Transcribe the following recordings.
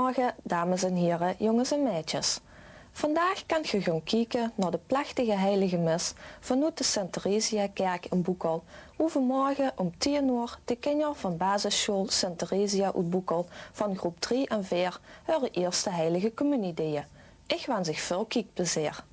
Goedemorgen, dames en heren, jongens en meisjes. Vandaag kan je gaan kijken naar de plechtige heilige mis vanuit de Sint-Theresia-kerk in Boekel, hoe vanmorgen om 10 uur de kinderen van basisschool Sint-Theresia uit Boekel van groep 3 en 4 hun eerste heilige communie deden. Ik wens zich veel kijkplezier.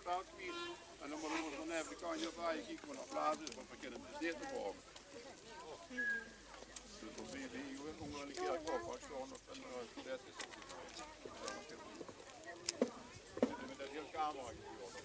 veld kwijt. En dan moeten we dan even de kantje op rijden, kijken we naar plaatsen, want we kunnen het dus niet te boven. Dus dan zie je die ongeveer een keer op, als gewoon op een bed is. Met dat hele camera hier op boven.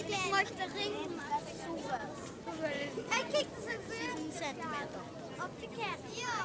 Ik mag de ring zoeken. Hij kijkt zo 7 centimeter. Op de kerk. Ja.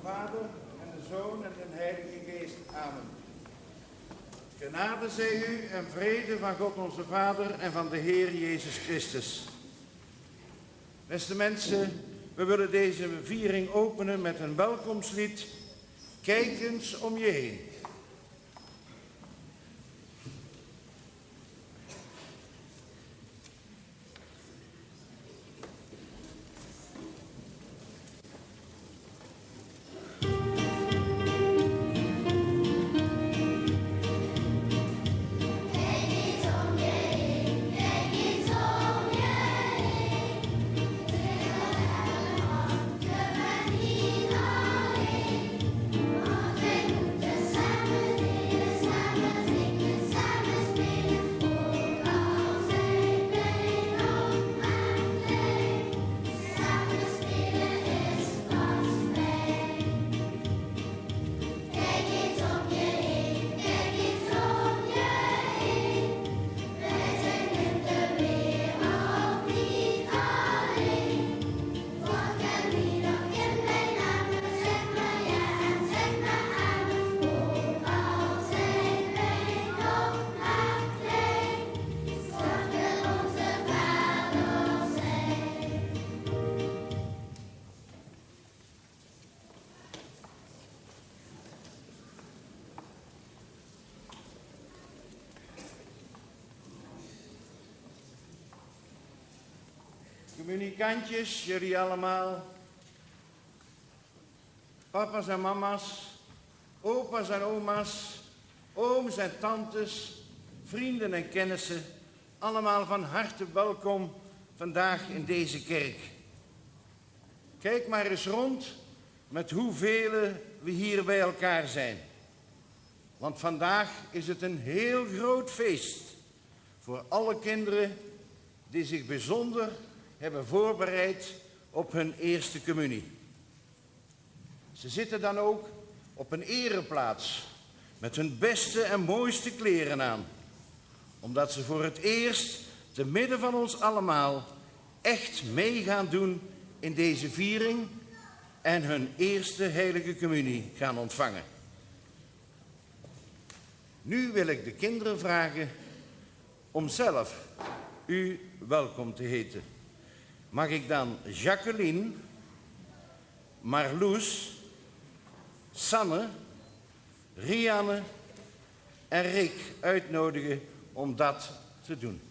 Vader en de Zoon en de Heilige Geest. Amen. Genade zij u en vrede van God onze Vader en van de Heer Jezus Christus. Beste mensen, we willen deze viering openen met een welkomstlied. Kijk eens om je heen. Communicantjes, jullie allemaal, papa's en mama's, opa's en oma's, ooms en tantes, vrienden en kennissen, allemaal van harte welkom vandaag in deze kerk. Kijk maar eens rond met hoeveel we hier bij elkaar zijn. Want vandaag is het een heel groot feest voor alle kinderen die zich bijzonder hebben voorbereid op hun eerste communie. Ze zitten dan ook op een ereplaats met hun beste en mooiste kleren aan, omdat ze voor het eerst te midden van ons allemaal echt mee gaan doen in deze viering en hun eerste heilige communie gaan ontvangen. Nu wil ik de kinderen vragen om zelf u welkom te heten. Mag ik dan Jacqueline, Marloes, Sanne, Rianne en Rick uitnodigen om dat te doen?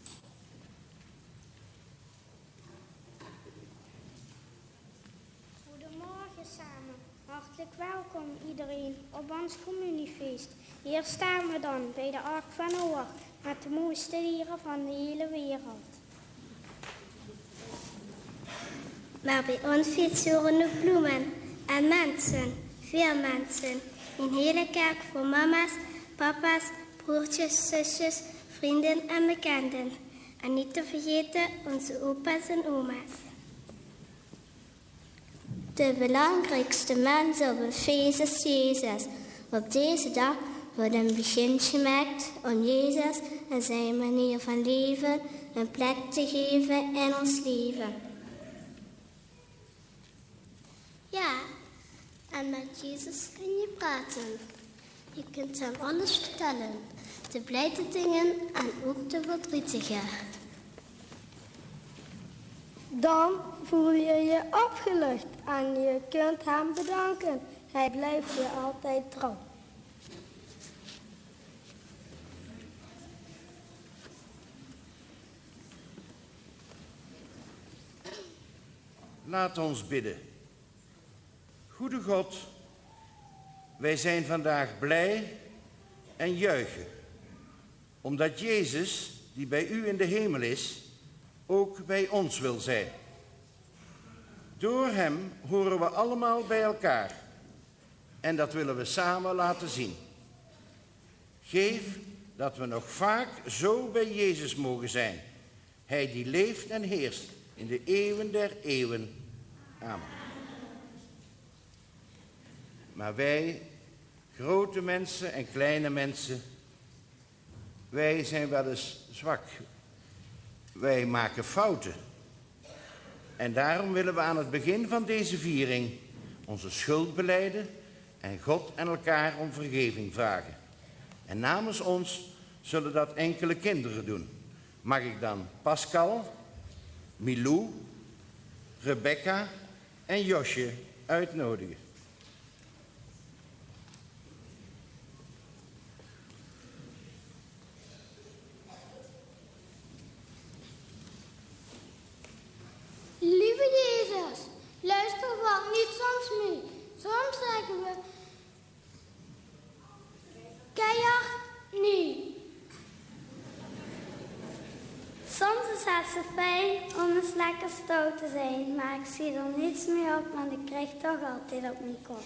Goedemorgen samen. Hartelijk welkom iedereen op ons communiefeest. Hier staan we dan bij de Ark van Noach met de mooiste dieren van de hele wereld. Maar bij ons feest horen ook bloemen en mensen, veel mensen. Een hele kerk voor mama's, papa's, broertjes, zusjes, vrienden en bekenden. En niet te vergeten onze opa's en oma's. De belangrijkste mens op het feest is Jezus. Op deze dag wordt een begin gemaakt om Jezus en zijn manier van leven een plek te geven in ons leven. Ja, en met Jezus kun je praten. Je kunt hem alles vertellen. De blijde dingen en ook de verdrietige. Dan voel je je opgelucht en je kunt hem bedanken. Hij blijft je altijd trouw. Laat ons bidden. Goede God, wij zijn vandaag blij en juichen, omdat Jezus, die bij u in de hemel is, ook bij ons wil zijn. Door hem horen we allemaal bij elkaar en dat willen we samen laten zien. Geef dat we nog vaak zo bij Jezus mogen zijn, hij die leeft en heerst in de eeuwen der eeuwen. Amen. Maar wij, grote mensen en kleine mensen, wij zijn wel eens zwak. Wij maken fouten. En daarom willen we aan het begin van deze viering onze schuld belijden en God en elkaar om vergeving vragen. En namens ons zullen dat enkele kinderen doen. Mag ik dan Pascal, Milou, Rebecca en Josje uitnodigen? Lieve Jezus, luister van niet soms mee. Soms zeggen we keihard nee. Soms is het zo fijn om eens lekker stout te zijn, maar ik zie er niets meer op, want ik krijg toch altijd op mijn kop.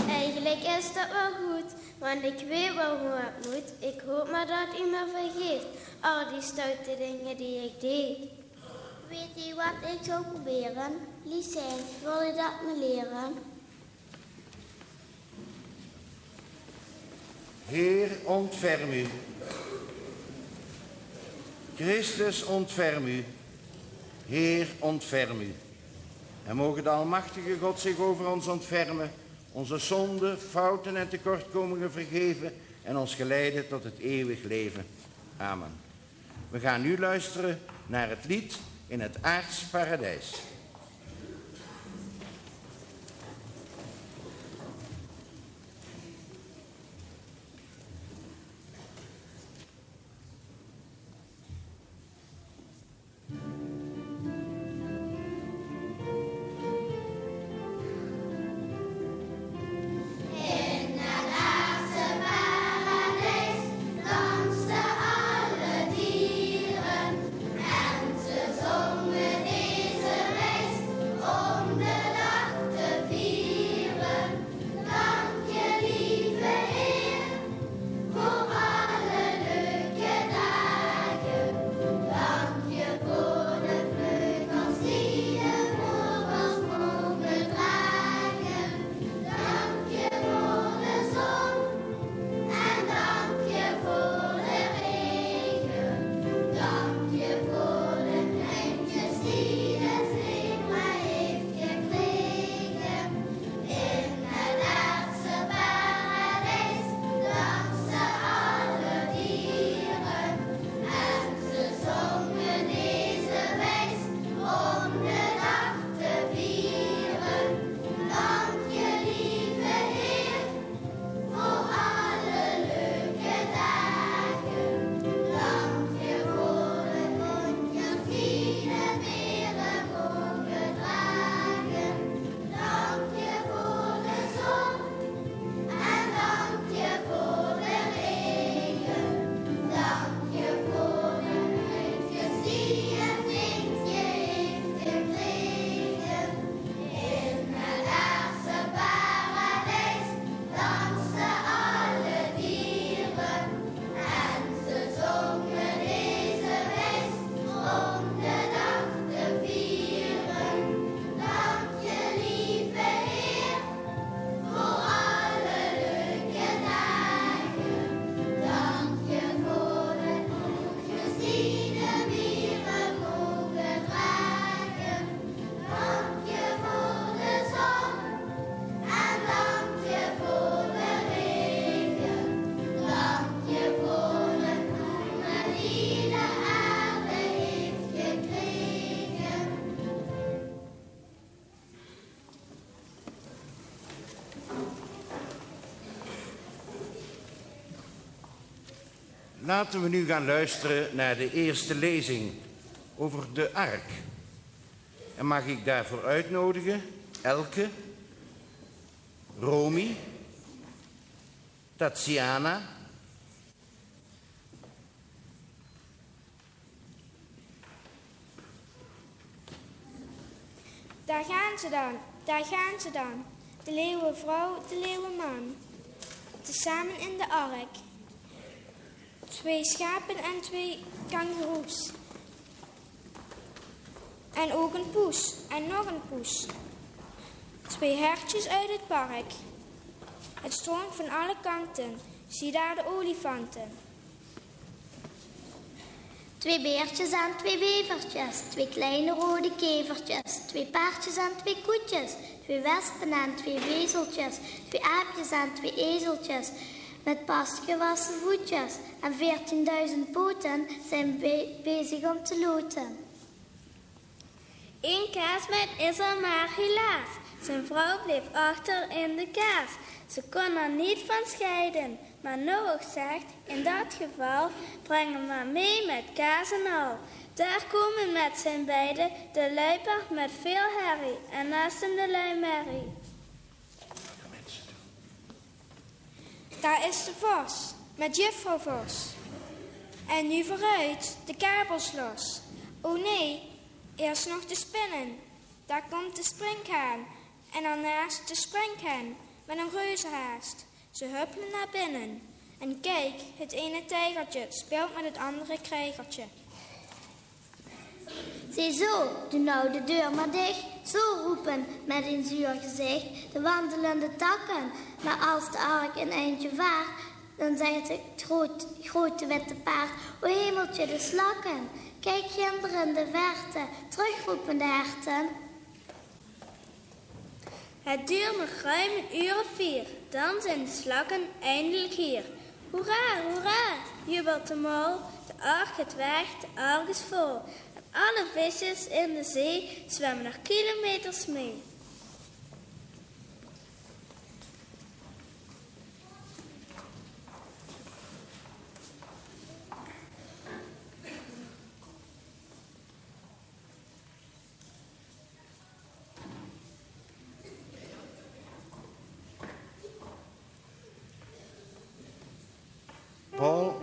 Eigenlijk is dat wel goed, want ik weet wel hoe het moet. Ik hoop maar dat u me vergeeft, al die stoute dingen die ik deed. Weet u wat ik zou proberen? Lief zijn, wil je dat me leren? Heer, ontferm u. Christus, ontferm u. Heer, ontferm u. En mogen de almachtige God zich over ons ontfermen, onze zonden, fouten en tekortkomingen vergeven en ons geleiden tot het eeuwig leven. Amen. We gaan nu luisteren naar het lied In het aards paradijs. Laten we nu gaan luisteren naar de eerste lezing over de ark. En mag ik daarvoor uitnodigen Elke, Romy, Tatiana, Daar gaan ze dan, daar gaan ze dan. De leeuwenvrouw, de leeuwenman. Tezamen in de ark. 2 schapen en 2 kangoeroes. En ook een poes en nog een poes. 2 hertjes uit het park. Het stroomt van alle kanten. Zie daar de olifanten. 2 beertjes en 2 wevertjes, 2 kleine rode kevertjes, 2 paardjes en 2 koetjes, 2 wespen en 2 wezeltjes, 2 aapjes en 2 ezeltjes, met pas gewassen voetjes en 14.000 poten zijn bezig om te loten. 1 kaasmeid is er maar helaas, zijn vrouw bleef achter in de kaas. Ze kon er niet van scheiden, maar Noach zegt, in dat geval, breng hem maar mee met kaas en al. Daar komen met zijn beiden de luipaard met veel herrie en naast hem de luimerrie. Daar is de vos, met juffrouw Vos. En nu vooruit, de kabels los. O nee, eerst nog de spinnen. Daar komt de springhaan. En daarnaast de springhaan, met een reuzenhaast. Ze huppelen naar binnen. En kijk, het ene tijgertje speelt met het andere krijgertje. Ziezo, doe nou de deur maar dicht. Zo roepen met een zuur gezicht de wandelende takken. Maar als de ark een eindje vaart, dan zegt het grote witte paard: o hemeltje, de slakken. Kijk ginder in de verte, terugroepen de herten. Het duurt nog ruim 1 uur of 4, dan zijn de slakken eindelijk hier. Hoera, hoera, jubelt de mol, de ark gaat weg, de ark is vol. En alle visjes in de zee zwemmen nog kilometers mee. Paul.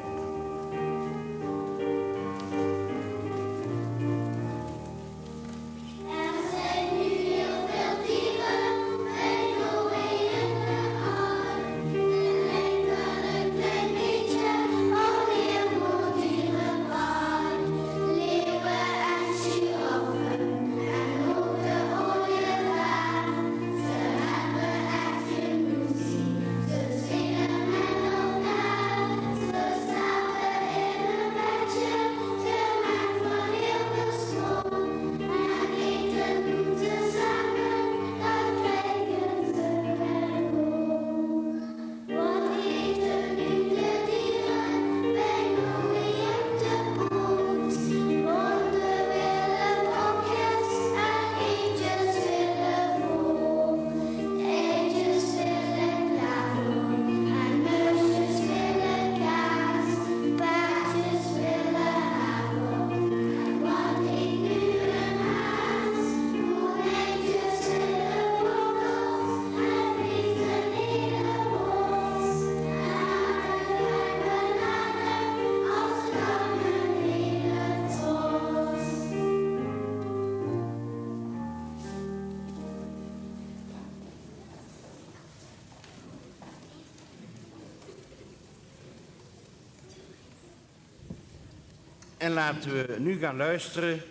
En laten we nu gaan luisteren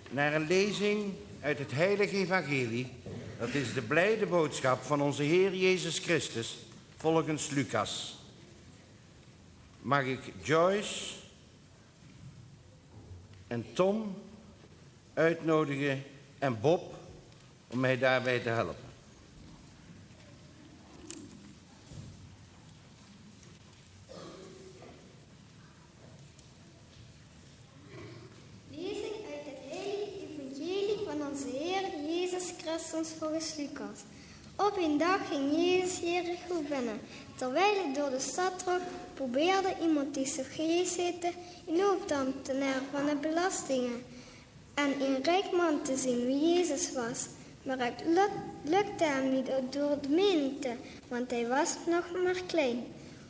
naar een lezing uit het Heilige Evangelie. Dat is de blijde boodschap van onze Heer Jezus Christus volgens Lucas. Mag ik Joyce en Tom uitnodigen en Bob om mij daarbij te helpen. Christus volgens Lucas. Op een dag ging Jezus Jericho binnen. Terwijl hij door de stad trok, probeerde iemand die Zacchaeus heette, een hoofdambtenaar van de belastingen, en een rijk man te zien wie Jezus was. Maar het lukte hem niet door de menigte, want hij was nog maar klein.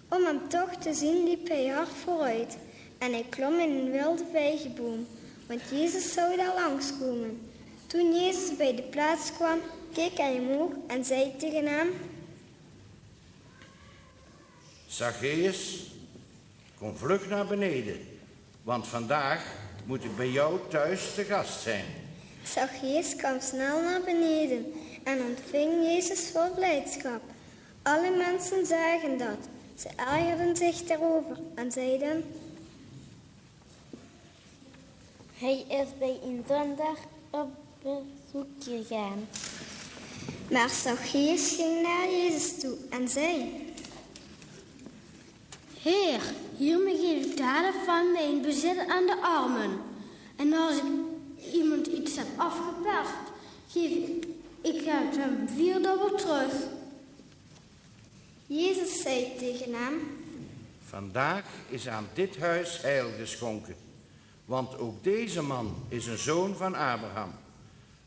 Om hem toch te zien liep hij hard vooruit. En hij klom in een wilde vijgenboom, want Jezus zou daar langskomen. Toen Jezus bij de plaats kwam, keek hij omhoog en zei tegen hem: Zacchaeus, kom vlug naar beneden, want vandaag moet ik bij jou thuis te gast zijn. Zacchaeus kwam snel naar beneden en ontving Jezus vol blijdschap. Alle mensen zagen dat. Ze ergerden zich daarover en zeiden: Hij is bij een zondag op bezoek gegaan. Maar Zacchaeus ging naar Jezus toe en zei: Heer, hiermee geef ik de helft van mijn bezit aan de armen. En als ik iemand iets heb afgeperst, geef ik het hem 4-dubbel terug. Jezus zei tegen hem: Vandaag is aan dit huis heil geschonken, want ook deze man is een zoon van Abraham.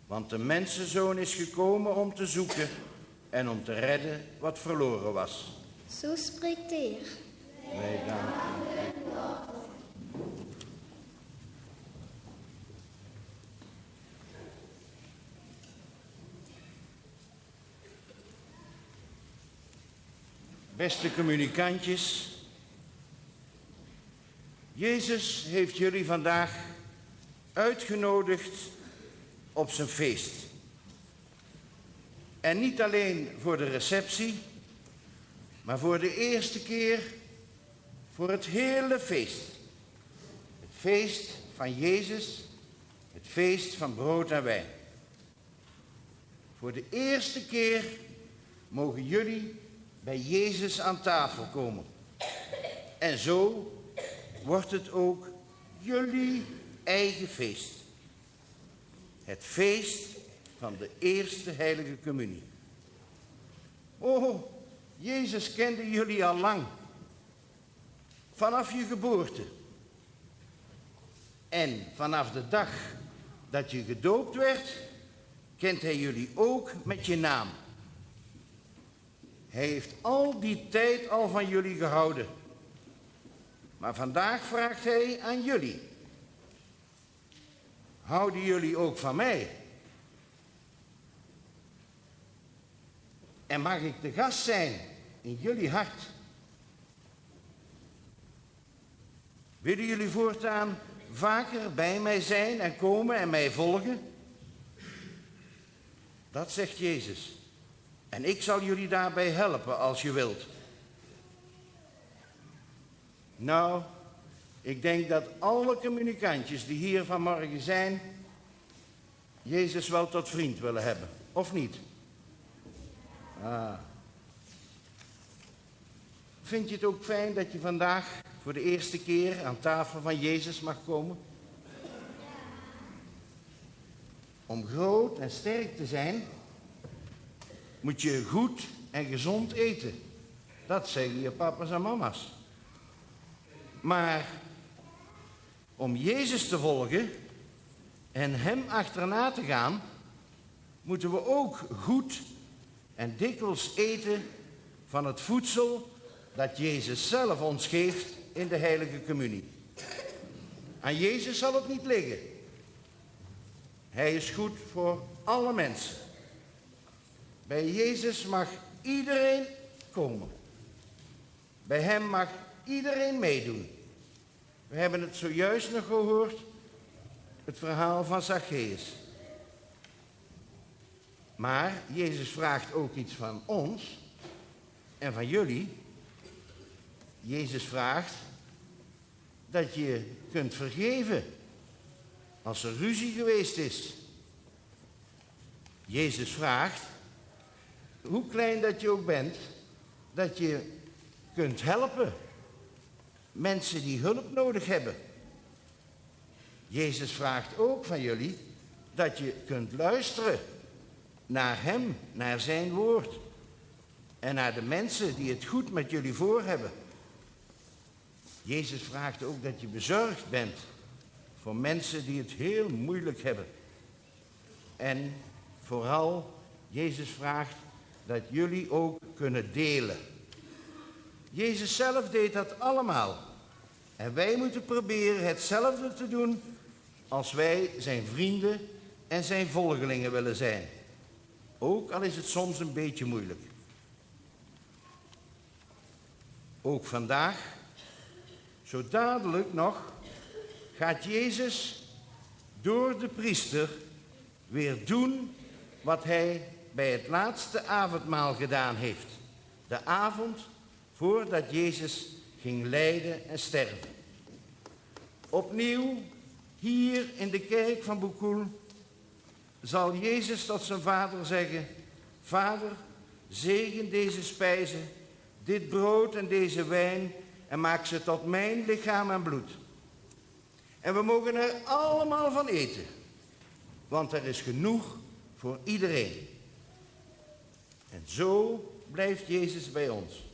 Want de mensenzoon is gekomen om te zoeken en om te redden wat verloren was. Zo spreekt de Heer. Wij danken u. Beste communicantjes, Jezus heeft jullie vandaag uitgenodigd op zijn feest. En niet alleen voor de receptie, maar voor de eerste keer voor het hele feest. Het feest van Jezus, het feest van brood en wijn. Voor de eerste keer mogen jullie bij Jezus aan tafel komen. En zo wordt het ook jullie eigen feest. Het feest van de eerste heilige communie. Oh, Jezus kende jullie al lang. Vanaf je geboorte. En vanaf de dag dat je gedoopt werd, kent hij jullie ook met je naam. Hij heeft al die tijd al van jullie gehouden. Maar vandaag vraagt hij aan jullie: houden jullie ook van mij? En mag ik de gast zijn in jullie hart? Willen jullie voortaan vaker bij mij zijn en komen en mij volgen? Dat zegt Jezus. En ik zal jullie daarbij helpen als je wilt. Nou, ik denk dat alle communicantjes die hier vanmorgen zijn, Jezus wel tot vriend willen hebben, of niet? Vind je het ook fijn dat je vandaag voor de eerste keer aan tafel van Jezus mag komen? Om groot en sterk te zijn, moet je goed en gezond eten. Dat zeggen je papa's en mama's. Maar om Jezus te volgen en hem achterna te gaan, moeten we ook goed en dikwijls eten van het voedsel dat Jezus zelf ons geeft in de heilige communie. Aan Jezus zal het niet liggen. Hij is goed voor alle mensen. Bij Jezus mag iedereen komen. Bij hem mag iedereen meedoen. We hebben het zojuist nog gehoord, het verhaal van Zacchaeus. Maar Jezus vraagt ook iets van ons en van jullie. Jezus vraagt dat je kunt vergeven als er ruzie geweest is. Jezus vraagt, hoe klein dat je ook bent, dat je kunt helpen. Mensen die hulp nodig hebben. Jezus vraagt ook van jullie dat je kunt luisteren naar hem, naar zijn woord. En naar de mensen die het goed met jullie voor hebben. Jezus vraagt ook dat je bezorgd bent voor mensen die het heel moeilijk hebben. En vooral, Jezus vraagt dat jullie ook kunnen delen. Jezus zelf deed dat allemaal. En wij moeten proberen hetzelfde te doen als wij zijn vrienden en zijn volgelingen willen zijn. Ook al is het soms een beetje moeilijk. Ook vandaag, zo dadelijk nog, gaat Jezus door de priester weer doen wat hij bij het laatste avondmaal gedaan heeft. De avond voordat Jezus ging lijden en sterven. Opnieuw Hier in de kerk van Boekhoel zal Jezus tot zijn vader zeggen: Vader, zegen deze spijzen, dit brood en deze wijn en maak ze tot mijn lichaam en bloed. En we mogen er allemaal van eten, want er is genoeg voor iedereen. En zo blijft Jezus bij ons.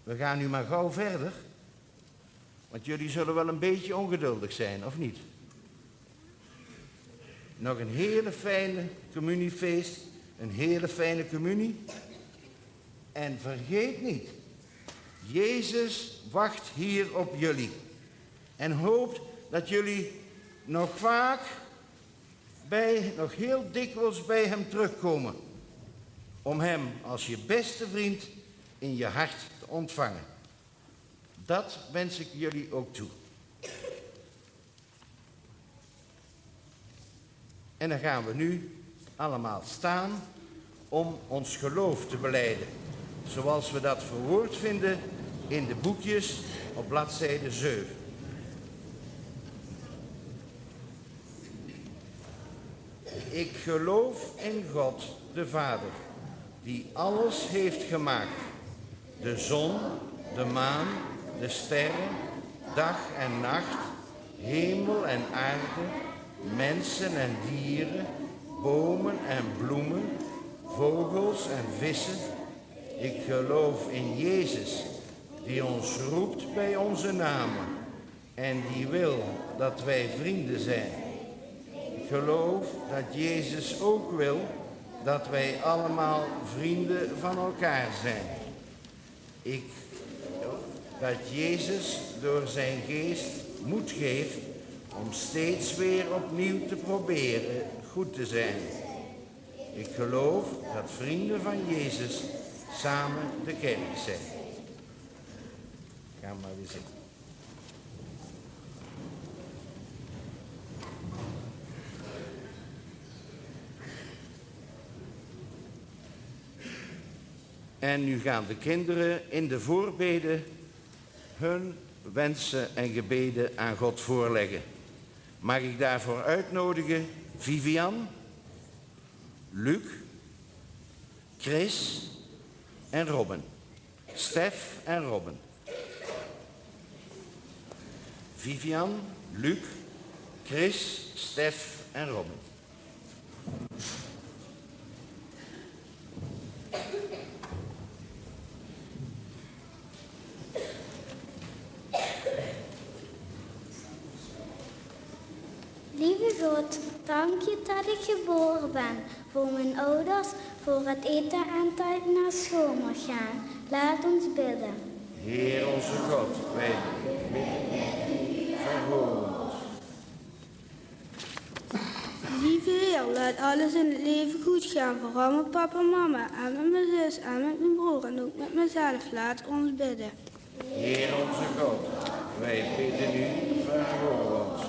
We gaan nu maar gauw verder, want jullie zullen wel een beetje ongeduldig zijn, of niet? Nog een hele fijne communiefeest, een hele fijne communie. En vergeet niet, Jezus wacht hier op jullie en hoopt dat jullie nog heel dikwijls bij hem terugkomen, om hem als je beste vriend in je hart te ontvangen. Dat wens ik jullie ook toe. En dan gaan we nu allemaal staan om ons geloof te belijden, zoals we dat verwoord vinden in de boekjes op bladzijde 7. Ik geloof in God, de Vader, die alles heeft gemaakt. De zon, de maan, de sterren, dag en nacht, hemel en aarde, mensen en dieren, bomen en bloemen, vogels en vissen. Ik geloof in Jezus, die ons roept bij onze namen en die wil dat wij vrienden zijn. Ik geloof dat Jezus ook wil dat wij allemaal vrienden van elkaar zijn. Ik geloof dat Jezus door zijn geest moed geeft om steeds weer opnieuw te proberen goed te zijn. Ik geloof dat vrienden van Jezus samen de kerk zijn. Ga maar weer zitten. En nu gaan de kinderen in de voorbeden hun wensen en gebeden aan God voorleggen. Mag ik daarvoor uitnodigen Vivian, Luc, Chris en Robin. Stef en Robin. Vivian, Luc, Chris, Stef en Robin. Lieve God, dank je dat ik geboren ben. Voor mijn ouders, voor het eten en tijd naar school mag gaan. Laat ons bidden. Heer onze God, wij bidden u, verhoor ons. Lieve Heer, laat alles in het leven goed gaan. Vooral met papa en mama en met mijn zus en met mijn broer en ook met mezelf. Laat ons bidden. Heer onze God, wij bidden u, verhoor ons.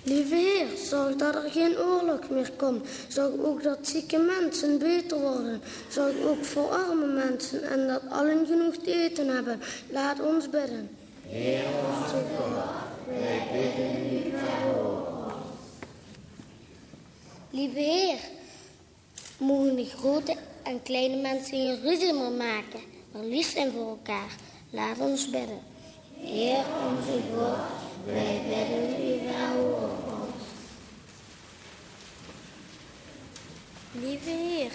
Lieve Heer, zorg dat er geen oorlog meer komt. Zorg ook dat zieke mensen beter worden. Zorg ook voor arme mensen en dat allen genoeg te eten hebben. Laat ons bidden. Heer onze God, wij bidden u, verhoor ons. Lieve Heer, mogen de grote en kleine mensen geen ruzie meer maken, maar lief zijn voor elkaar. Laat ons bidden. Heer onze God, wij bidden u, verhoor ons. Lieve Heer,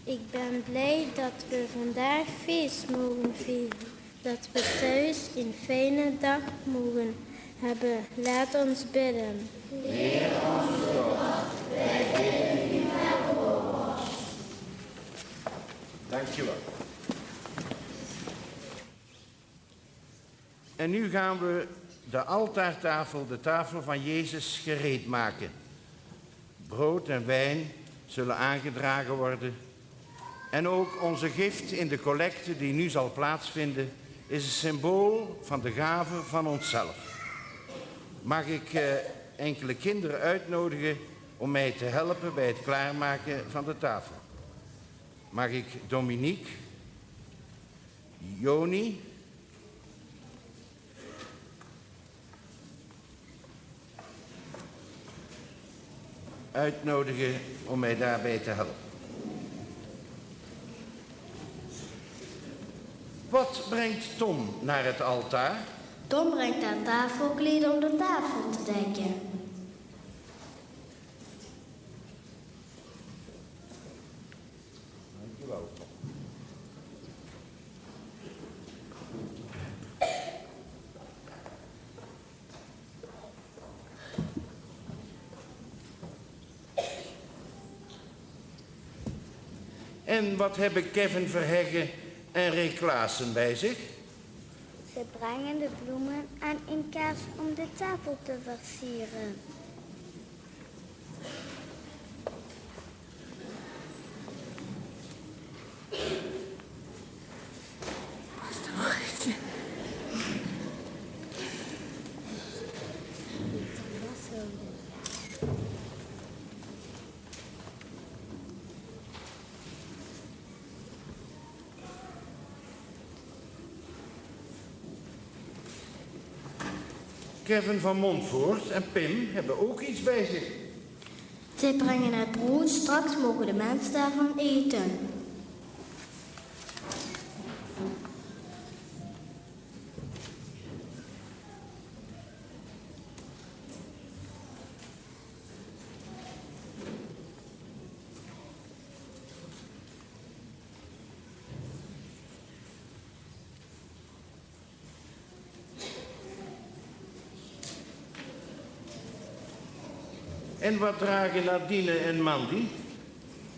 ik ben blij dat we vandaag feest mogen vieren. Dat we thuis een fijne dag mogen hebben. Laat ons bidden. Heer onze God, wij bidden u, verhoor ons. Dankjewel. En nu gaan we de altaartafel, de tafel van Jezus, gereed maken. Brood en wijn zullen aangedragen worden. En ook onze gift in de collecte die nu zal plaatsvinden is een symbool van de gave van onszelf. Mag ik enkele kinderen uitnodigen om mij te helpen bij het klaarmaken van de tafel? Mag ik Dominique, Joni, uitnodigen om mij daarbij te helpen. Wat brengt Tom naar het altaar? Tom brengt daar tafelkleden om de tafel te dekken. Dankjewel. En wat hebben Kevin Verheggen en Rick Klaassen bij zich? Ze brengen de bloemen en een kaars om de tafel te versieren. Kevin van Montvoort en Pim hebben ook iets bij zich. Zij brengen het brood, straks mogen de mensen daarvan eten. En wat dragen Nadine en Mandy?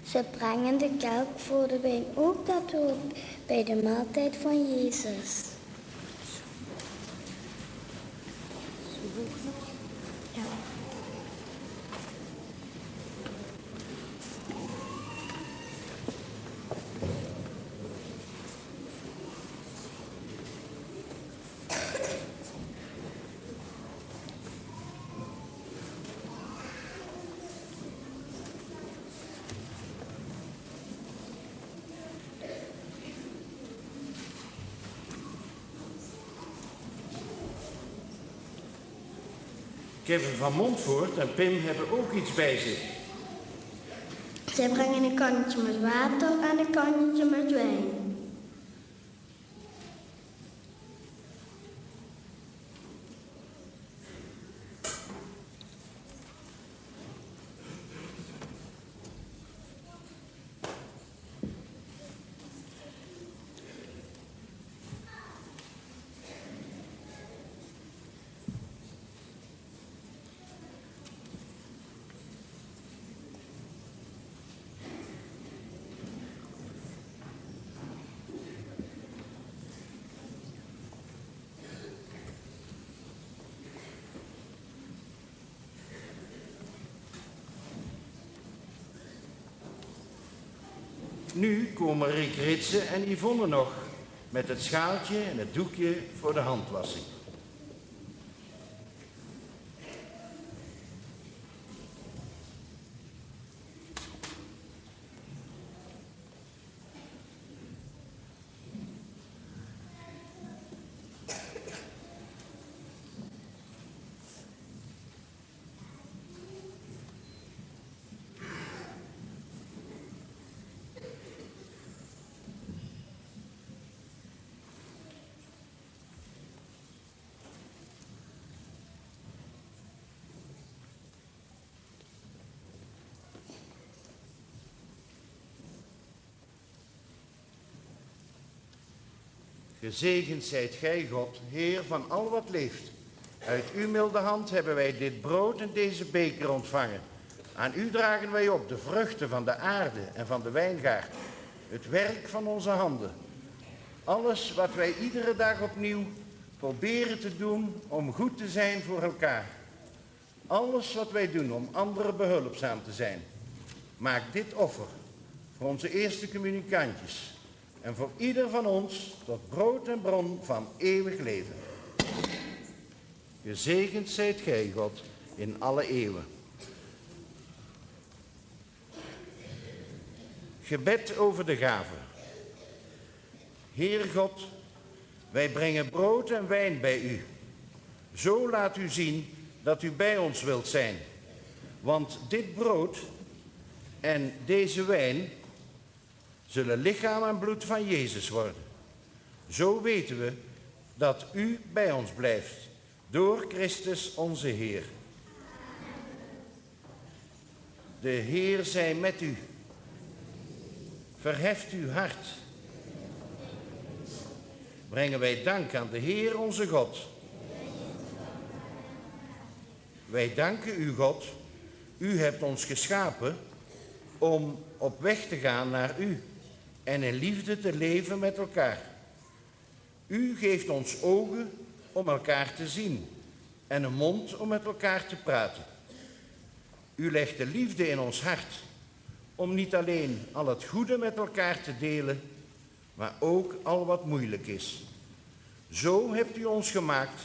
Ze brengen de kelk voor de wijn, ook dat hoort bij de maaltijd van Jezus. Kevin van Montvoort en Pim hebben ook iets bij zich. Zij brengen een kannetje met water en een kannetje met wijn. Nu komen Rick Ritsen en Yvonne nog met het schaaltje en het doekje voor de handwassing. Gezegend zijt gij, God, Heer van al wat leeft. Uit uw milde hand hebben wij dit brood en deze beker ontvangen. Aan u dragen wij op de vruchten van de aarde en van de wijngaard, het werk van onze handen. Alles wat wij iedere dag opnieuw proberen te doen om goed te zijn voor elkaar. Alles wat wij doen om anderen behulpzaam te zijn. Maak dit offer voor onze eerste communicantjes. En voor ieder van ons tot brood en bron van eeuwig leven. Gezegend zijt gij, God, in alle eeuwen. Gebed over de gaven. Heer God, wij brengen brood en wijn bij u. Zo laat u zien dat u bij ons wilt zijn. Want dit brood en deze wijn zullen lichaam en bloed van Jezus worden. Zo weten we dat u bij ons blijft, door Christus onze Heer. De Heer zij met u. Verheft uw hart. Brengen wij dank aan de Heer onze God. Wij danken u, God. U hebt ons geschapen om op weg te gaan naar u en in liefde te leven met elkaar. U geeft ons ogen om elkaar te zien en een mond om met elkaar te praten. U legt de liefde in ons hart om niet alleen al het goede met elkaar te delen, maar ook al wat moeilijk is. Zo hebt u ons gemaakt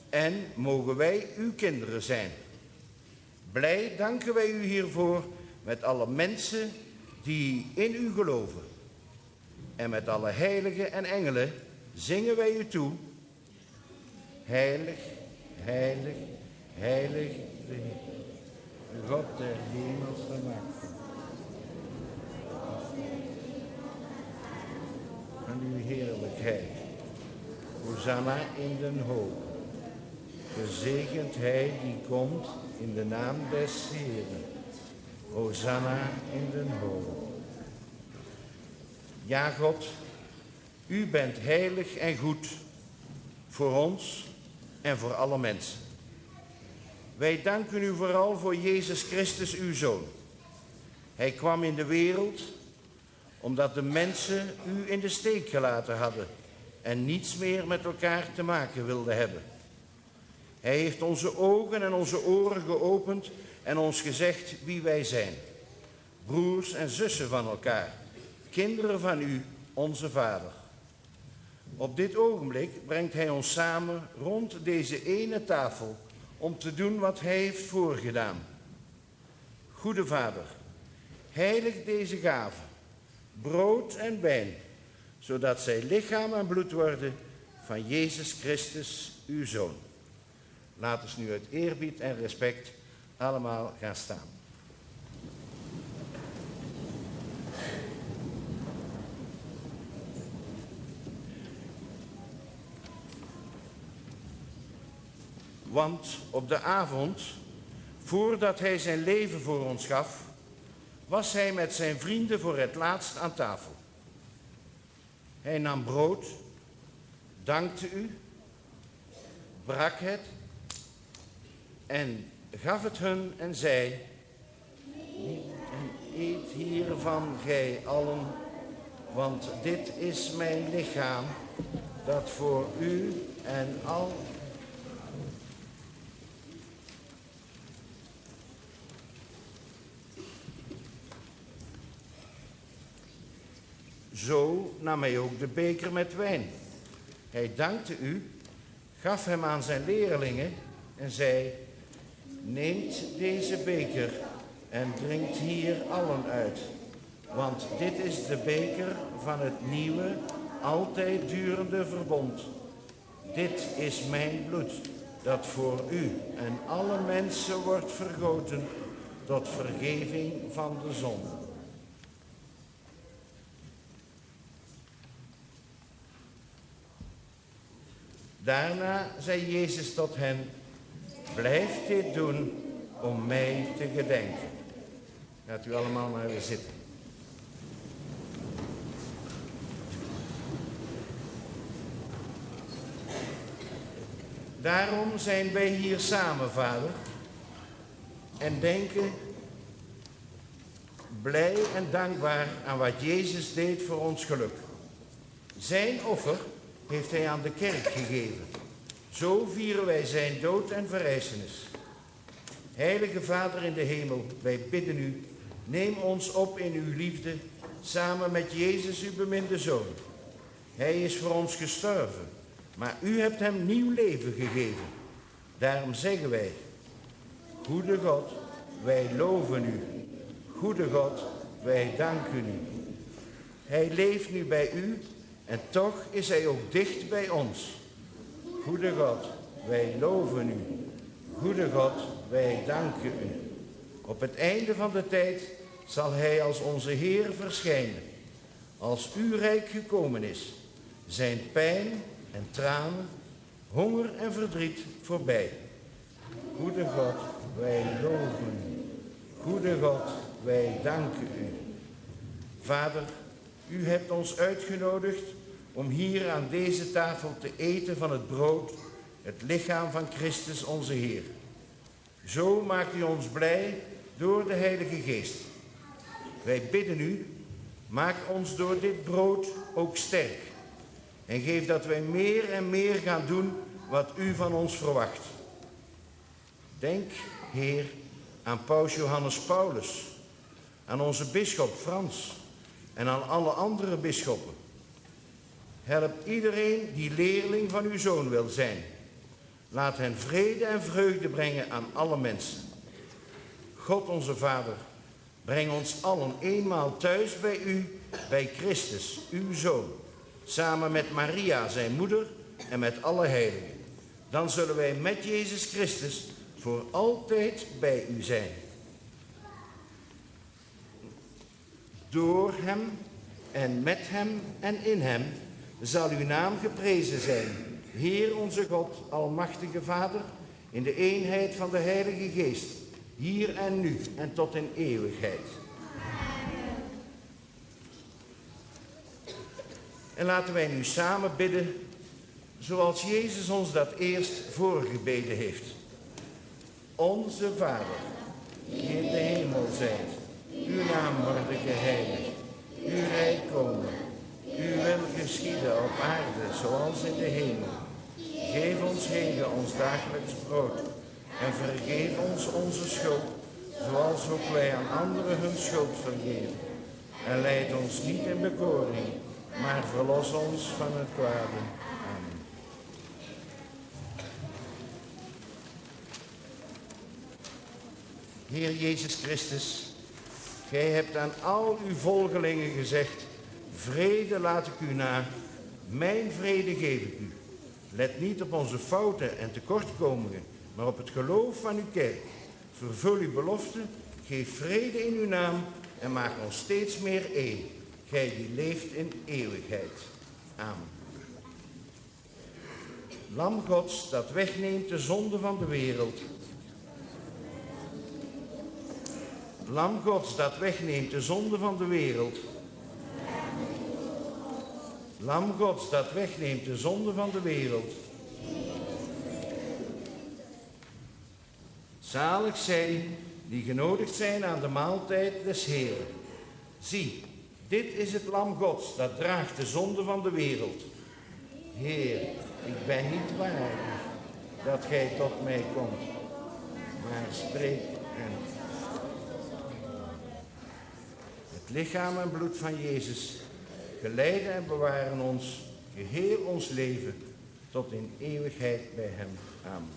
en mogen wij uw kinderen zijn. Blij danken wij u hiervoor met alle mensen die in u geloven. En met alle heiligen en engelen zingen wij u toe. Heilig, heilig, heilig, de God der hemels gemaakt. Van uw heerlijkheid. Hosanna in den hoog. Gezegend hij die komt in de naam des Heeren. Hosanna in den hoog. Ja, God, u bent heilig en goed voor ons en voor alle mensen. Wij danken u vooral voor Jezus Christus, uw Zoon. Hij kwam in de wereld omdat de mensen u in de steek gelaten hadden en niets meer met elkaar te maken wilden hebben. Hij heeft onze ogen en onze oren geopend en ons gezegd wie wij zijn. Broers en zussen van elkaar, kinderen van u, onze Vader. Op dit ogenblik brengt hij ons samen rond deze ene tafel om te doen wat hij heeft voorgedaan. Goede Vader, heilig deze gaven, brood en wijn, zodat zij lichaam en bloed worden van Jezus Christus, uw Zoon. Laat ons nu uit eerbied en respect allemaal gaan staan. Want op de avond, voordat hij zijn leven voor ons gaf, was hij met zijn vrienden voor het laatst aan tafel. Hij nam brood, dankte u, brak het en gaf het hun en zei: eet hiervan gij allen, want dit is mijn lichaam, dat voor u en al. Zo nam hij ook de beker met wijn. Hij dankte u, gaf hem aan zijn leerlingen en zei: neemt deze beker en drinkt hier allen uit. Want dit is de beker van het nieuwe, altijd durende verbond. Dit is mijn bloed, dat voor u en alle mensen wordt vergoten tot vergeving van de zonde. Daarna zei Jezus tot hen: blijf dit doen om mij te gedenken. Gaat u allemaal maar weer zitten. Daarom zijn wij hier samen, Vader, en denken blij en dankbaar aan wat Jezus deed voor ons geluk. Zijn offer heeft hij aan de kerk gegeven. Zo vieren wij zijn dood en verrijzenis. Heilige Vader in de hemel, wij bidden u, neem ons op in uw liefde, samen met Jezus, uw beminde Zoon. Hij is voor ons gestorven, maar u hebt hem nieuw leven gegeven. Daarom zeggen wij: goede God, wij loven u. Goede God, wij danken u. Hij leeft nu bij u en toch is hij ook dicht bij ons. Goede God, wij loven u. Goede God, wij danken u. Op het einde van de tijd zal hij als onze Heer verschijnen. Als uw rijk gekomen is, zijn pijn en tranen, honger en verdriet voorbij. Goede God, wij loven u. Goede God, wij danken u. Vader, u hebt ons uitgenodigd om hier aan deze tafel te eten van het brood, het lichaam van Christus onze Heer. Zo maakt u ons blij door de Heilige Geest. Wij bidden u, maak ons door dit brood ook sterk. En geef dat wij meer en meer gaan doen wat u van ons verwacht. Denk, Heer, aan Paus Johannes Paulus, aan onze bisschop Frans en aan alle andere bisschoppen. Help iedereen die leerling van uw Zoon wil zijn. Laat hen vrede en vreugde brengen aan alle mensen. God onze Vader, breng ons allen eenmaal thuis bij u, bij Christus, uw Zoon, samen met Maria, zijn moeder, en met alle heiligen. Dan zullen wij met Jezus Christus voor altijd bij u zijn. Door hem en met hem en in hem zal uw naam geprezen zijn, Heer onze God, almachtige Vader, in de eenheid van de Heilige Geest, hier en nu en tot in eeuwigheid. En laten wij nu samen bidden, zoals Jezus ons dat eerst voorgebeden heeft. Onze Vader, die in de hemel zijt, uw naam worden geheiligd, uw rijk komen, uw wil geschieden op aarde zoals in de hemel. Geef ons heden ons dagelijks brood en vergeef ons onze schuld, zoals ook wij aan anderen hun schuld vergeven. En leid ons niet in bekoring, maar verlos ons van het kwade. Amen. Heer Jezus Christus, gij hebt aan al uw volgelingen gezegd, vrede laat ik u na, mijn vrede geef ik u. Let niet op onze fouten en tekortkomingen, maar op het geloof van uw kerk. Vervul uw belofte, geef vrede in uw naam en maak ons steeds meer één. Gij die leeft in eeuwigheid. Amen. Lam Gods, dat wegneemt de zonde van de wereld. Lam Gods, dat wegneemt de zonde van de wereld. Lam Gods, dat wegneemt de zonde van de wereld. Zalig zij die genodigd zijn aan de maaltijd des Heeren. Zie, dit is het Lam Gods, dat draagt de zonde van de wereld. Heer, ik ben niet waardig dat gij tot mij komt, maar spreek en... Het lichaam en bloed van Jezus geleiden en bewaren ons, geheel ons leven, tot in eeuwigheid bij hem. Amen.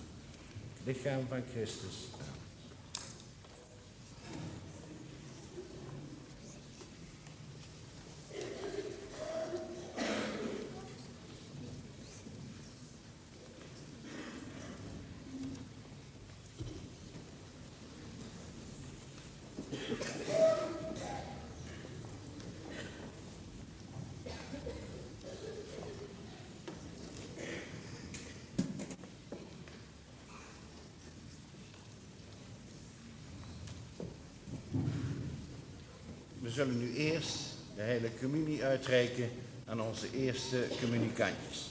Het lichaam van Christus. Amen. We zullen nu eerst de heilige communie uitreiken aan onze eerste communicantjes.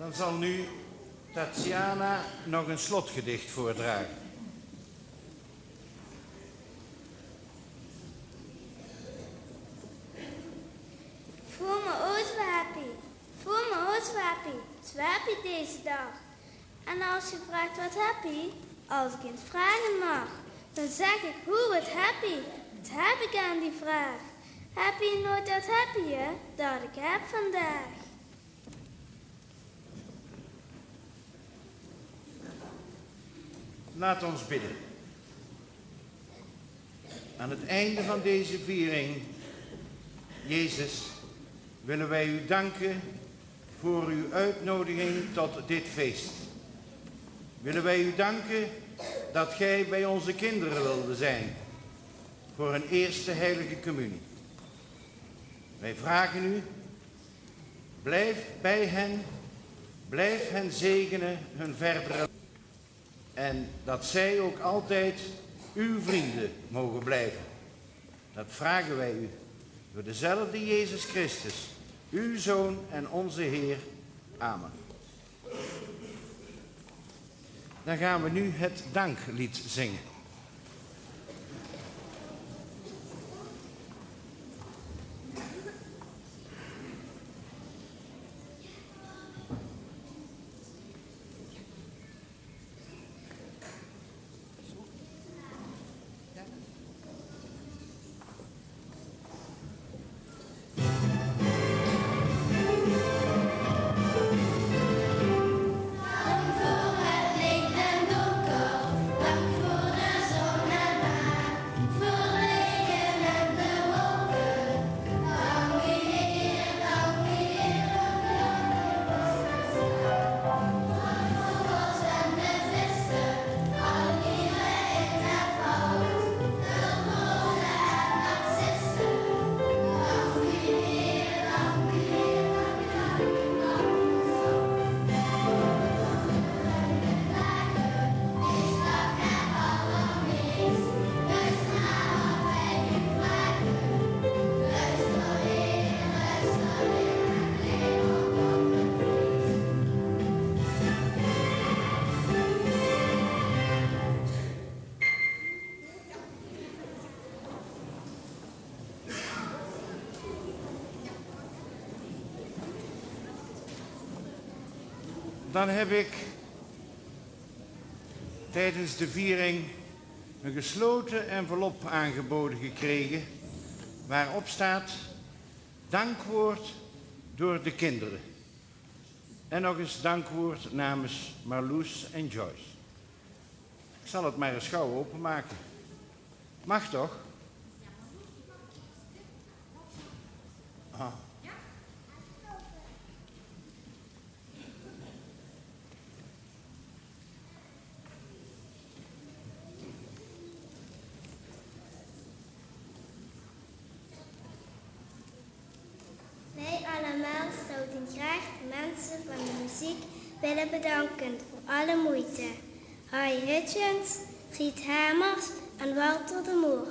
Dan zal nu Tatjana nog een slotgedicht voordragen. Voor me oostwapie, voor me oostwapie, zwapie deze dag. En als je vraagt wat heb je, als ik eens vragen mag, dan zeg ik hoe wat heb je, wat heb ik aan die vraag. Heb je nooit dat heb je, dat ik heb vandaag. Laat ons bidden. Aan het einde van deze viering, Jezus, willen wij u danken voor uw uitnodiging tot dit feest. Willen wij u danken dat gij bij onze kinderen wilde zijn voor een eerste heilige communie. Wij vragen u, blijf bij hen, blijf hen zegenen hun verdere en dat zij ook altijd uw vrienden mogen blijven. Dat vragen wij u door dezelfde Jezus Christus, uw Zoon en onze Heer. Amen. Dan gaan we nu het danklied zingen. Dan heb ik tijdens de viering een gesloten envelop aangeboden gekregen waarop staat dankwoord door de kinderen. En nog eens dankwoord namens Marloes en Joyce. Ik zal het maar eens gauw openmaken. Mag toch? Ah. Wij allemaal zouden graag de mensen van de muziek willen bedanken voor alle moeite. Harry Hutchins, Riet Hamers en Walter de Moor.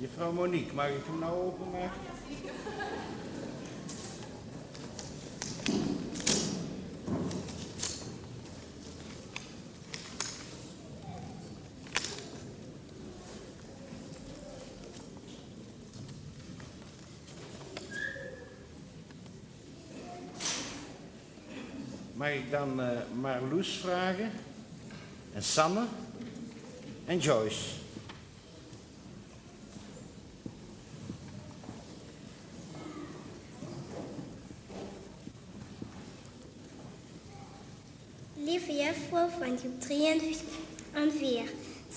Juffrouw Monique, mag ik hem nou openmaken? mag ik dan Marloes vragen, en Sanne en Joyce. Lieve juffrouw van groep 3 en 4,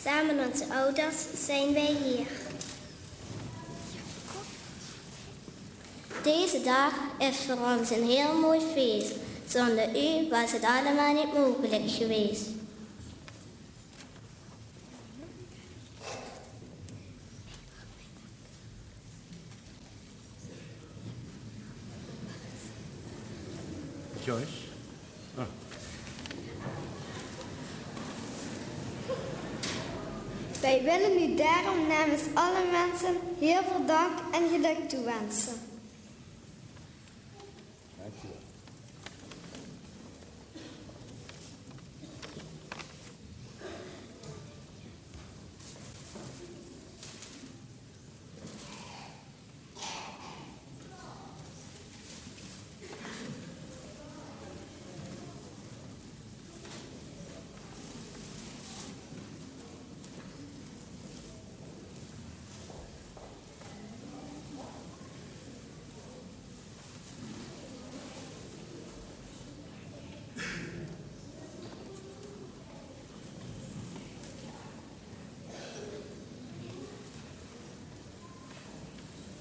samen met onze ouders zijn wij hier. Deze dag is voor ons een heel mooi feest. Zonder u was het allemaal niet mogelijk geweest. Joyce? Oh. Wij willen u daarom namens alle mensen heel veel dank en geluk toewensen. Dankjewel.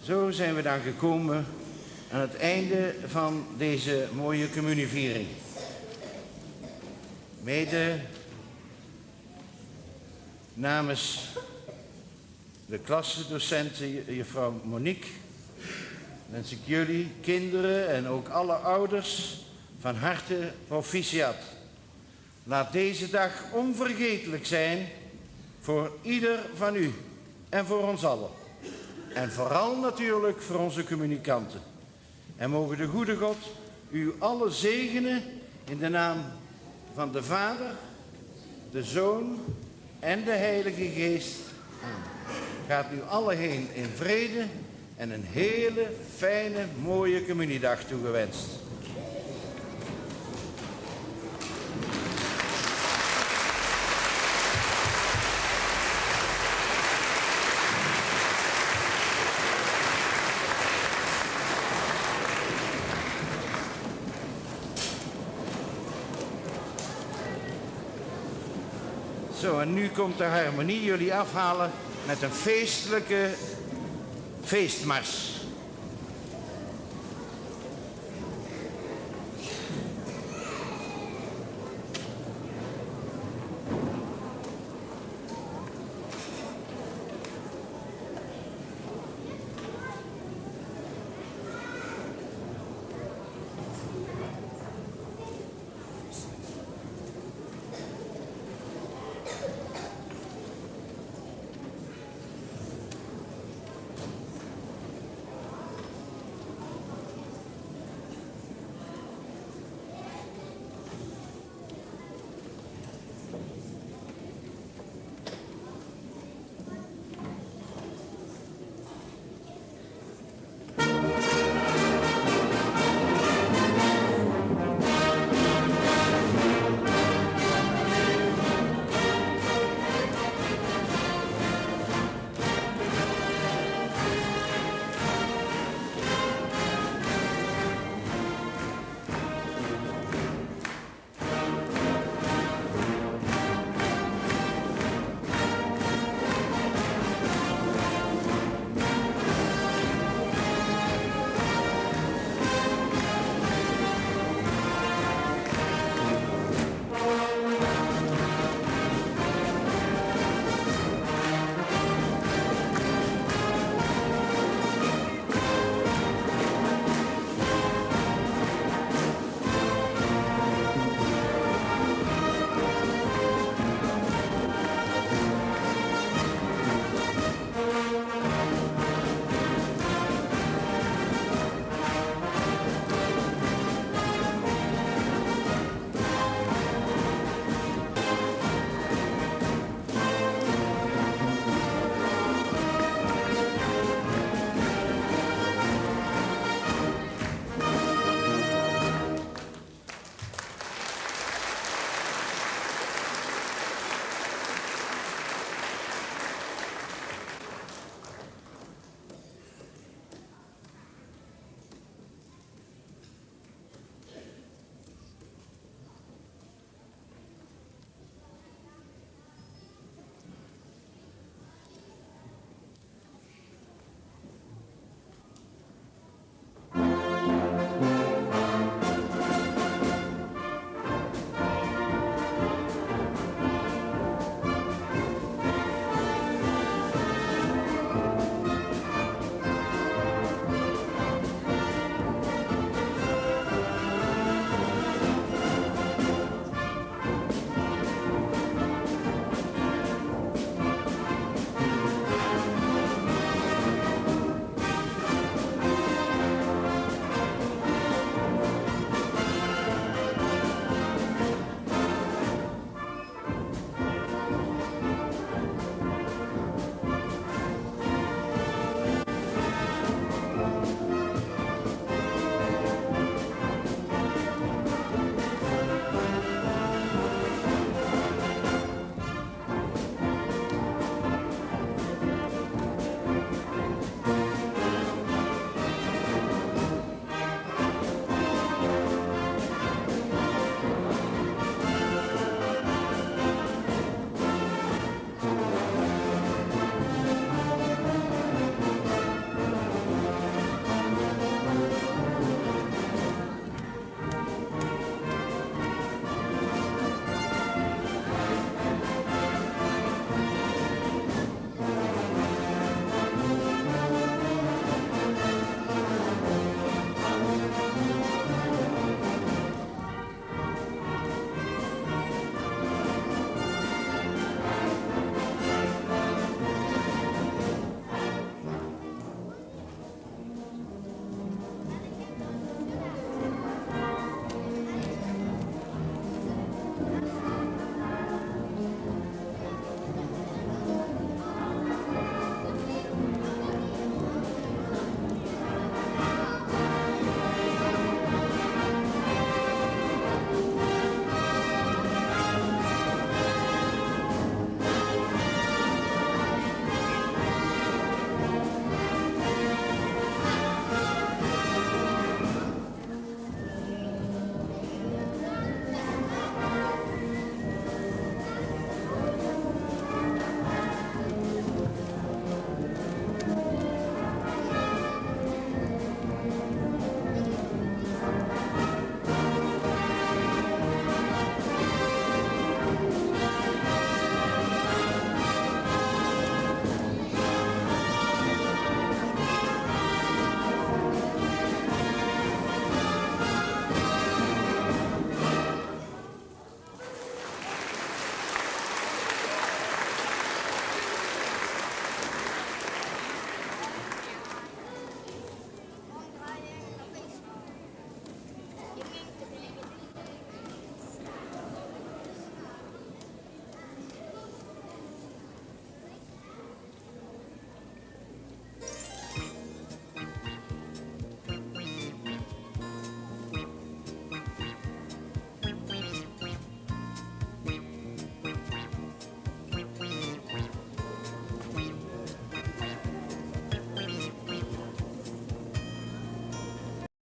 Zo zijn we dan gekomen aan het einde van deze mooie communieviering. Mede namens de klassendocenten, juffrouw Monique, wens ik jullie, kinderen en ook alle ouders van harte proficiat. Laat deze dag onvergetelijk zijn voor ieder van u en voor ons allen. En vooral natuurlijk voor onze communicanten. En mogen de goede God u allen zegenen in de naam van de Vader, de Zoon en de Heilige Geest. Gaat u allen heen in vrede en een hele fijne, mooie communiedag toegewenst. Zo, en nu komt de harmonie jullie afhalen met een feestelijke feestmars.